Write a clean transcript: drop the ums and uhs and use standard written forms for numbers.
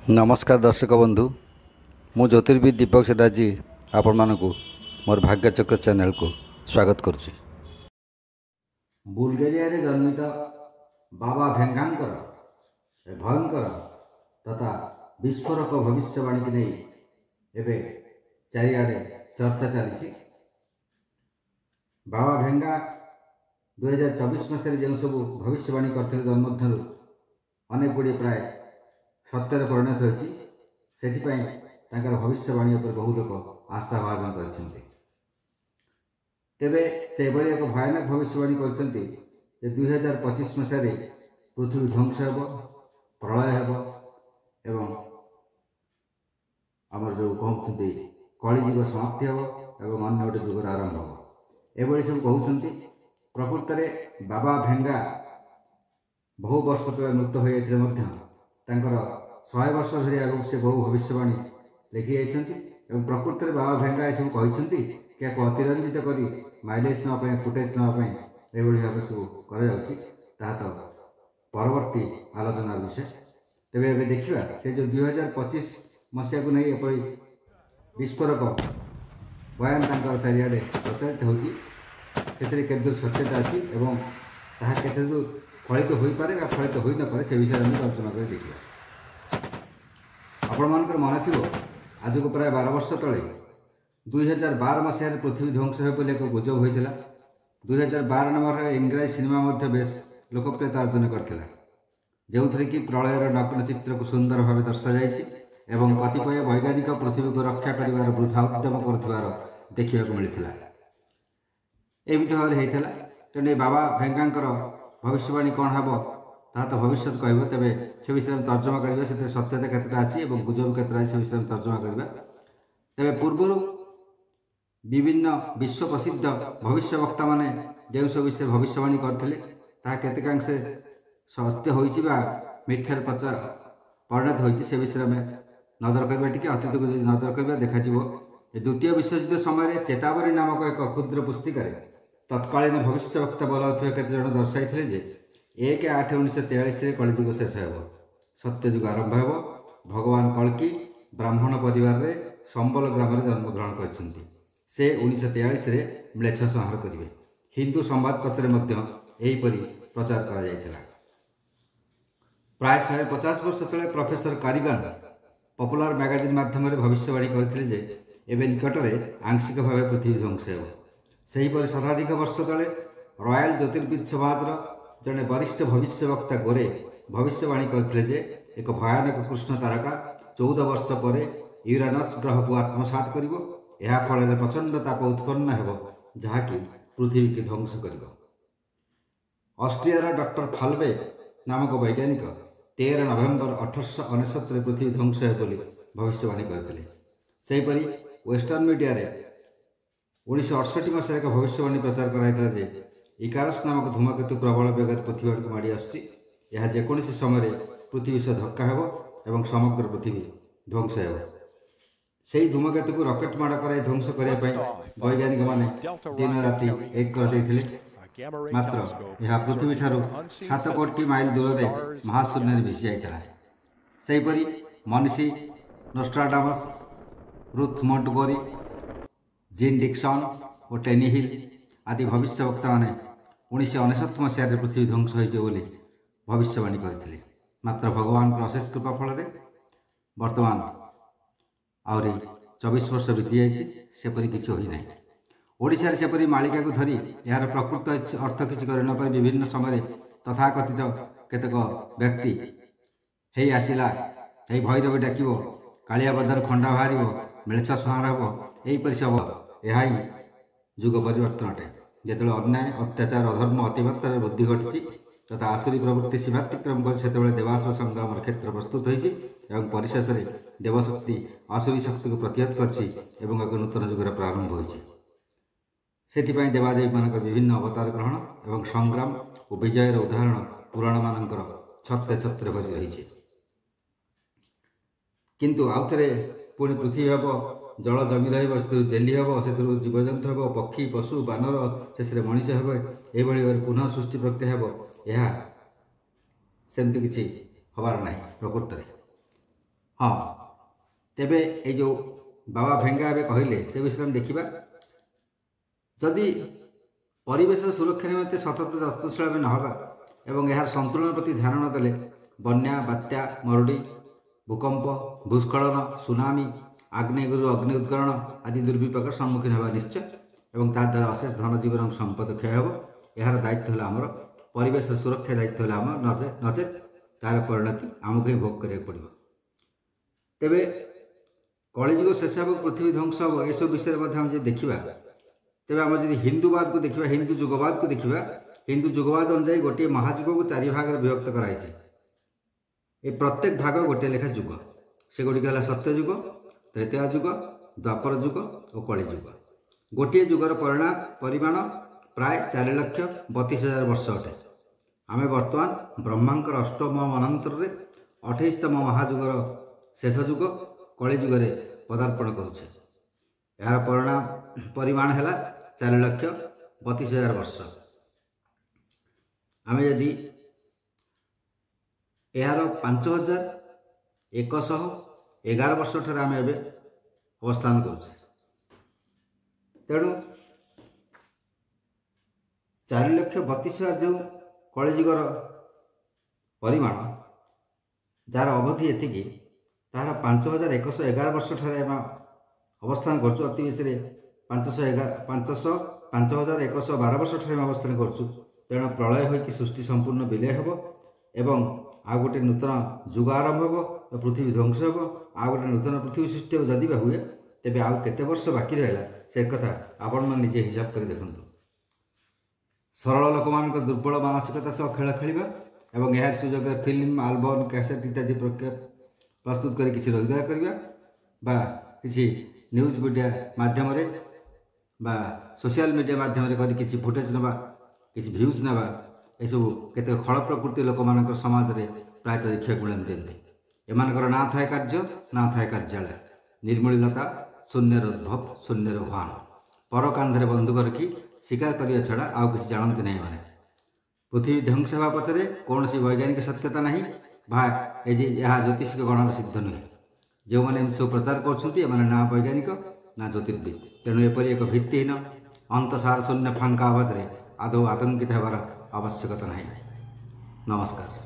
नमस्कार दर्शक बंधु मु ज्योतिर्विद दीपक सेठाजी आपण मानकु मोर भाग्यचक्र चैनल को स्वागत करुच्ची। बुल्गेरिया रे जन्मित बाबा भेंगांकर भयंकर तथा विस्फोरक भविष्यवाणी की नहीं एवं चारिआडे चर्चा चली। बाबा भेंगा 2024 मसीह जो सब भविष्यवाणी करते तन्मध्य अनेक गुड़े प्राय सत्यर परिणत होती से भविष्यवाणी पर बहु लोक आस्था भाजन कर तेबे से एक भयानक भविष्यवाणी कर 2025 मसीह पृथ्वी ध्वंस हो प्रलय हो एवं आमर जो कहते कलिजुग समाप्ति हो एवं अन्य गोटे जुगर आरंभ हो एभली सब कहते। प्रकृत में बाबा भेंगा बहु वर्ष तले मृत हो जाते 100 वर्ष धरी आगे से बहु भविष्यवाणी लिखि जाइछन्ति। प्रकृत में बाबा भेंगा सब कहते क्या अतिरंजित कर माइलेज नापी फुटेज नापी एभली भाव सब कर परवर्ती आलोचनार विषय। तेरे एवं देखा से जो 2025 मसीहा को नहीं एपरी विस्फोरक बयान चारिआडे प्रचारित होती सत्यता अच्छी एवं ताहा केते दूर फलित हो पारे फलित हो न पारे से विषय में आलोचना कर देखा। आपण मानकर मन थी आज को प्राय 12 वर्ष तले 2012 मसीह पृथ्वी ध्वंस हो एक गुजब होता। 2012 नंबर इंग्राजी सिनेमा बेस लोकप्रियता अर्जन करता जो थी कि प्रलयर नग्न चित्र को सुंदर भाव दर्शा जाइए एवं कतिपय वैज्ञानिक पृथ्वी को रक्षा कर वृथा उद्यम कर देखा मिलता। एमती भाव होता तेणु बाबा भेंगांकर भविष्यवाणी कौन हम ता तो भविष्य कह तेरे से विषय में तर्जमा करवा से सत्यता केतटा अच्छी और गुजब केतटा अच्छी से विषय में तर्जमा करवा। तेरे पूर्व विभिन्न विश्व प्रसिद्ध भविष्य वक्ता मैंने जो सब विषय भविष्यवाणी करते केतेकांशे सत्य हो मिथ्यार प्रचार परिणत हो विषय में नजर करवा टी अतीत को नजर करवा देखा द्वितीय विश्वयुद्ध समय चेतावनी नामक एक क्षुद्र पुस्तिका तत्कालीन भविष्य वक्ता बोलाउଥିବା केते जण दर्शाई जे 1/8/1943 कलिजुग शेष हो सत्यजुग आरंभ हो। भगवान कल्कि ब्राह्मण परिवार रे संबल ग्राम जन्मग्रहण करछन्ति। से 1943 म्लेच्छ संहार करेंगे। हिंदू संवादपत्र एहीपरि प्रचार करा जायतिला। प्राय 150 वर्ष तले प्रोफेसर कारिगन पॉपुलर मैगजीन माध्यम भविष्यवाणी करथिले जे एवं निकट में आंशिक भाव पृथ्वी ध्वंस हो। सेहीपरि शताधिक वर्ष तले रॉयल ज्योतिर्विद समाजर जड़े वरिष्ठ भविष्य वक्ता गोरे भविष्यवाणी करथिले जे एक भयानक कृष्ण तारका 14 वर्ष पर यूरानस ग्रह को आत्मसात करिवो। यह फल प्रचंड ताप उत्पन्न हो जहाँकि पृथ्वी की ध्वंस कर। ऑस्ट्रिया डॉक्टर फाल्वे नामक वैज्ञानिक 13 नवेम्बर 1869 पृथ्वी ध्वंस हो बोली भविष्यवाणी करते। सेहीपरि वेस्टर्न मीडिया रे 1968 मसीह एक भविष्यवाणी प्रचार कराइला जे इकारस नामक धूमकेतु प्रबल बेगर पृथ्वी आड़क माड़ी आसुची। यह जेकोसी समय पृथ्वी सह धक्का हो एवं समग्र पृथ्वी ध्वंस हो। से धूमकेतु को रॉकेट माड़ कर ध्वंस करने वैज्ञानिक माने दिन राति एक कर मात्र यह पृथ्वी ठारू 7 कोटी माइल दूर में महाशून्य मिसी जाइला। सेहीपरि मनीषी नोस्ट्राडामस रुथ मोंटगोरी जीन डिक्सन और टेनी हिल आदि भविष्य वक्ता मैंने 1969 मसीह पृथ्वी ध्वंस हो भविष्यवाणी करते। मात्र भगवान अशेष कृपा फल वर्तमान आहरी 24 वर्ष बीती जापरी किसी होना। ओडिशा रे सेपरी मालिका को धरी यार प्रकृत अर्थ किसी कर विभिन्न समय तथाकथित केतक व्यक्ति हे आसला हे भैरव डाक कालिया बदर खंडा बाहर मिलेच्छ संहार हो यहीपरि सब यह जुग परिवर्तन अटे। जो अन्याय अत्याचार अधर्म अतिमात्रा वृद्धि घटी तथा आसुरी प्रवृत्ति सीमातिक्रम कर देवासुर संग्राम क्षेत्र प्रस्तुत होती परिशेष में देवशक्ति आसुरी शक्ति को प्रतिहत कर नूतन जुगर प्रारंभ होती। देवादेवी मान विभिन्न अवतार ग्रहण एवं संग्राम और विजयर उदाहरण पुराण मानकर छत्रे छत्रे भरी रही। किंतु आउ थे पुणी पृथ्वी हम जल जमी रही जेली हम से जीवजंतु हम पक्षी पशु बानर शेष मनीष हे यह पुनः सृष्टि प्रक्रिया हम यह सेमती किसी हबार ना प्रकृत में। हाँ तेबे ये जो बाबा भेंगा एवं कहले से विषय में देखा जदि परिवेश सुरक्षा निमंते सतत यत्नशील न होगा एवं यार संतुलन प्रति ध्यान न देले बन्या बात्या मरुड़ी भूकंप भूस्खलन सुनामी आग्नेयगिरी अग्नि उद्गरण आदि दुर्विपाक सम्मुखीन होगा निश्चय एवं ताद्वारा अशेष धन जीवन और संपद क्षय हो यार दायित्व है आमर परिवेश सुरक्षा दायित्व है आम नचेत तार परिणति आमको ही भोग करा पड़ो तेबे कलिजुग शेष हो पृथ्वी ध्वंस हो यह विषय में देखा तेज आम जब हिंदूवाद को देखा हिंदू जुगवाद को देखा हिंदू जुगवाद अनुसार गोटे महाजुग को चारि भाग विभक्त कराई प्रत्येक भाग गोटे लेखा जुग से गुड़िक है सत्यजुग त्रेतया जुग द्वापर जुग और कलिजुग गोटे जुगर परिमाण प्राय 4,32,000 वर्ष अटे आम बर्तमान ब्रह्मांकर अष्टम अनंतर 28तम महाजुगर शेष जुग कलिजुगे पदार्पण करुचे यार परिमाण है 4,32,000 वर्ष आम यदि यार 5,111 वर्ष ठारे आम एवं अवस्थान करुचे तेणु 4,32,000 जो कलिजुगर परिमाण जार अवधि एति तार 5,111 वर्ष ठारे आम अवस्थान कर अति बेसी 5,112 वर्ष ठारे अवस्थान कर तेणु प्रलय हो सृष्टि संपूर्ण विलय हो एवं आ गोटे नूतन जुग आरंभ हो पृथ्वी ध्वंस हो आ गोटे नूतन पृथ्वी सृष्टि जदि हुए तेबे आउ केते वर्ष बाकी रहा से कथा आपण मन निजे हिसाब कर देखु सरल लोक मान दुर्बल मानसिकता सह खेल खेलिबा एवं यह सुजोग फिल्म आल्बम कैसेट इत्यादि प्रस्तुत कर किसी रोजगार करबा बा किसी न्यूज मीडिया माध्यम बा सोशल मीडिया माध्यम किसी फुटेज नवा किसी भ्यूज नवा यू केत खल प्रकृति लोक मान समाज में प्रायतः देखा मिलती एमानकर ना थाए कार्य ना थाए कार्यालय निर्मूलता शून्योद्भव शून्यवान पर कांधे बंधुक रखी शिकार करने छड़ा आउ किसी जानते नहीं मैंने पृथ्वी ध्वंस होगा पचर कौन सी वैज्ञानिक सत्यता नहीं यह ज्योतिषिक गणना सिद्ध नुहे जो मैंने सब प्रचार कर ना वैज्ञानिक ना ज्योतिर्विद तेणु एपरी एक भित्तिहीन अंतसार शून्य फांका आवाज आदौ आतंकित होवार आवश्यकता नहीं। नमस्कार।